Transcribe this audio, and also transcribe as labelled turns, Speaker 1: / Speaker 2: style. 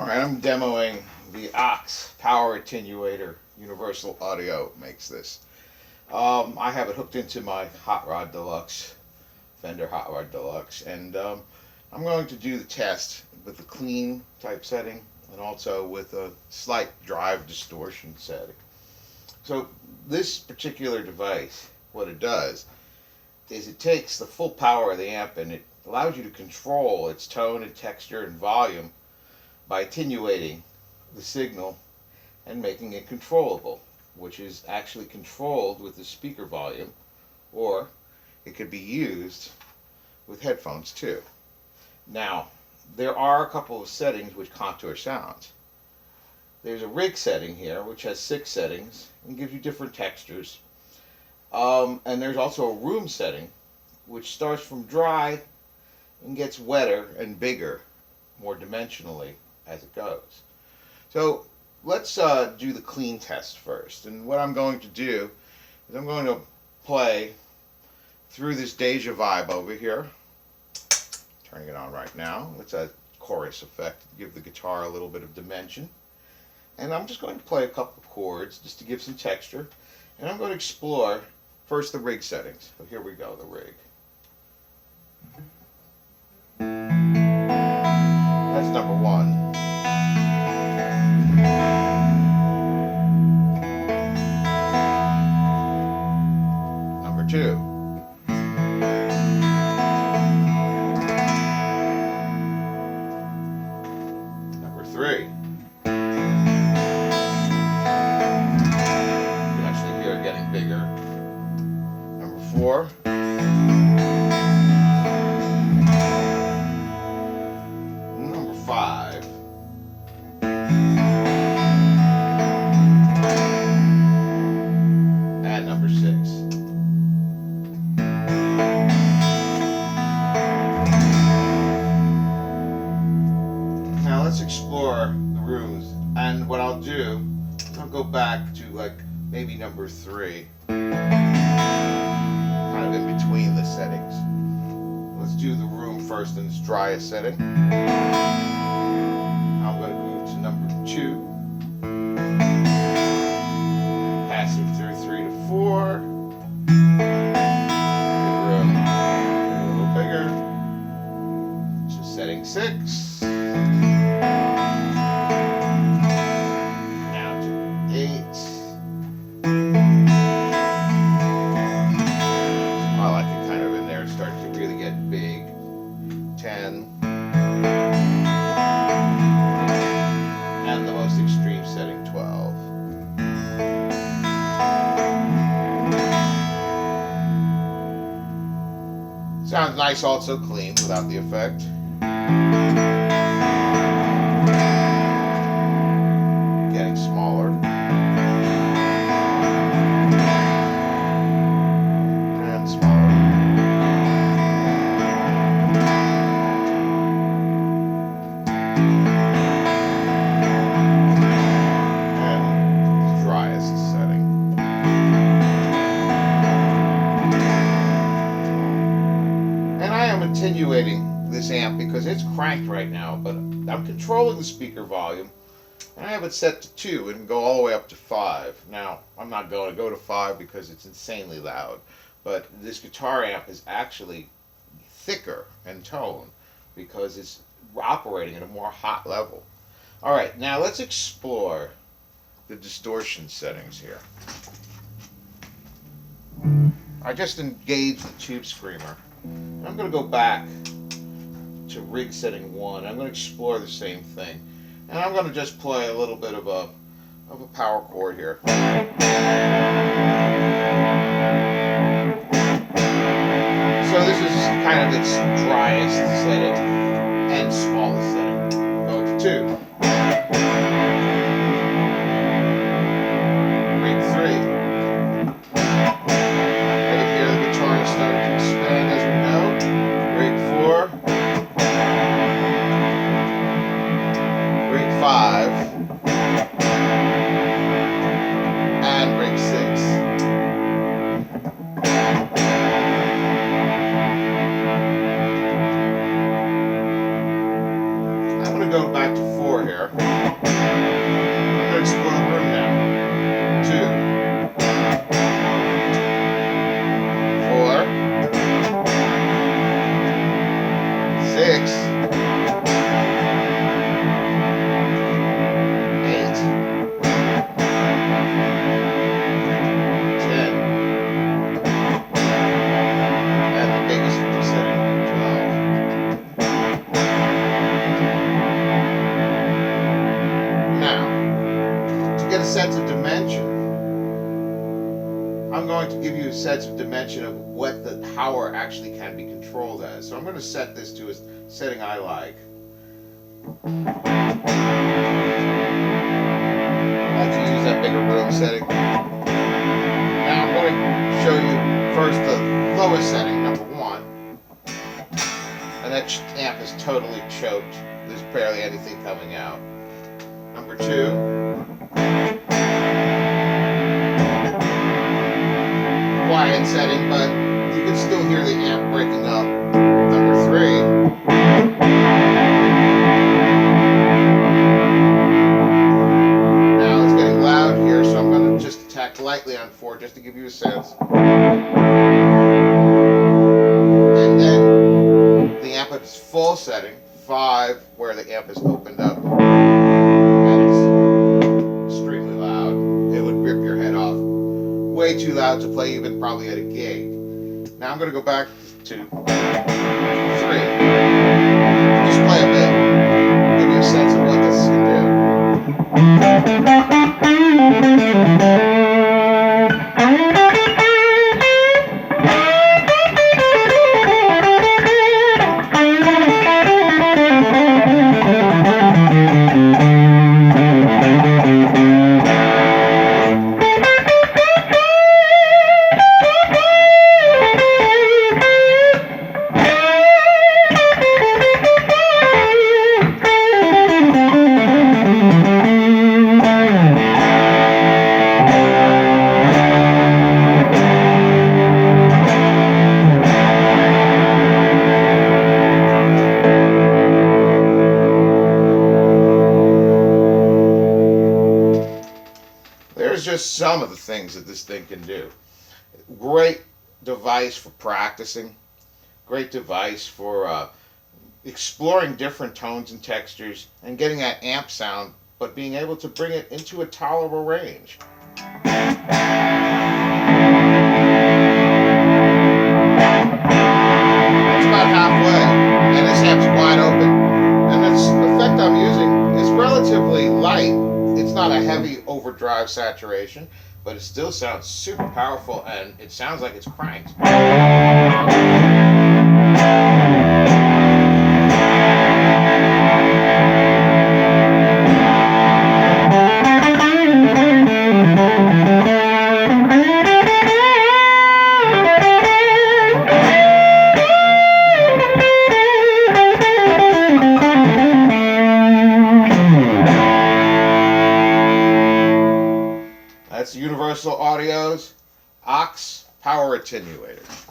Speaker 1: Alright, I'm demoing the aux power attenuator. Universal Audio makes this. I have it hooked into my Hot Rod Deluxe, Fender Hot Rod Deluxe, and I'm going to do the test with the clean type setting and also with a slight drive distortion setting. So this particular device, what it does is it takes the full power of the amp and it allows you to control its tone and texture and volume by attenuating the signal and making it controllable, which is actually controlled with the speaker volume, or it could be used with headphones too. Now, there are a couple of settings which contour sounds. There's a rig setting here which has 6 settings and gives you different textures. And there's also a room setting which starts from dry and gets wetter and bigger, more dimensionally as it goes. So let's do the clean test first. And what I'm going to do is I'm going to play through this Deja Vibe over here. Turning it on right now. It's a chorus effect to give the guitar a little bit of dimension. And I'm just going to play a couple of chords just to give some texture. And I'm going to explore first the rig settings. So here we go, the rig. That's number 1. Number 2. Number 3. You can actually hear it getting bigger. Number 4. Number 5. And number 6. Now let's explore the rooms, and what I'll do is I'll go back to like maybe number 3, kind of in between the settings. Let's do the room first in its driest setting. I'm going to move to number 2, passing through 3 to 4. Give room a little bigger. To setting 6. Big. 10. And the most extreme setting, 12. Sounds nice, also clean without the effect. Getting smaller. And smaller. Attenuating this amp because it's cranked right now, but I'm controlling the speaker volume and I have it set to 2 and go all the way up to 5. Now I'm not going to go to 5 because it's insanely loud, but this guitar amp is actually thicker in tone because it's operating at a more hot level. Alright, now let's explore the distortion settings here. I just engaged the Tube Screamer. I'm going to go back to rig setting 1. I'm going to explore the same thing. And I'm going to just play a little bit of a power chord here. So this is kind of its driest setting and smallest setting. Go to 2. Rig 3. Rig 4, Rig 5, and Rig 6. I'm going to go back to 4 here. I'm going to explore the room now. 2, 4, 6, 8, 10, and the biggest setting, 12. Now, to get a sense of dimension, I'm going to give you a sense of dimension of what the power actually can be controlled as. So I'm going to set this to a setting I like. I like to use that bigger room setting. Now I'm going to show you first the lowest setting, number 1. And that amp is totally choked. There's barely anything coming out. Number 2. Quiet setting, but you can still hear the amp breaking up. Number 3. Now it's getting loud here, so I'm going to just attack lightly on 4 just to give you a sense. And then the amp at its full setting, 5, where the amp is opened up and it's extremely loud. It would rip your head off. Way too loud to play even probably at a gig. Now I'm going to go back to 3. Just play a bit. Give you a sense of what this can do. There's just some of the things that this thing can do. Great device for practicing. Great device for exploring different tones and textures and getting that amp sound, but being able to bring it into a tolerable range. It's about halfway, and this amp's wide open. And this effect I'm using is relatively light. It's not a heavy overdrive saturation, but it still sounds super powerful, and it sounds like it's cranked. That's Universal Audio's aux power attenuator.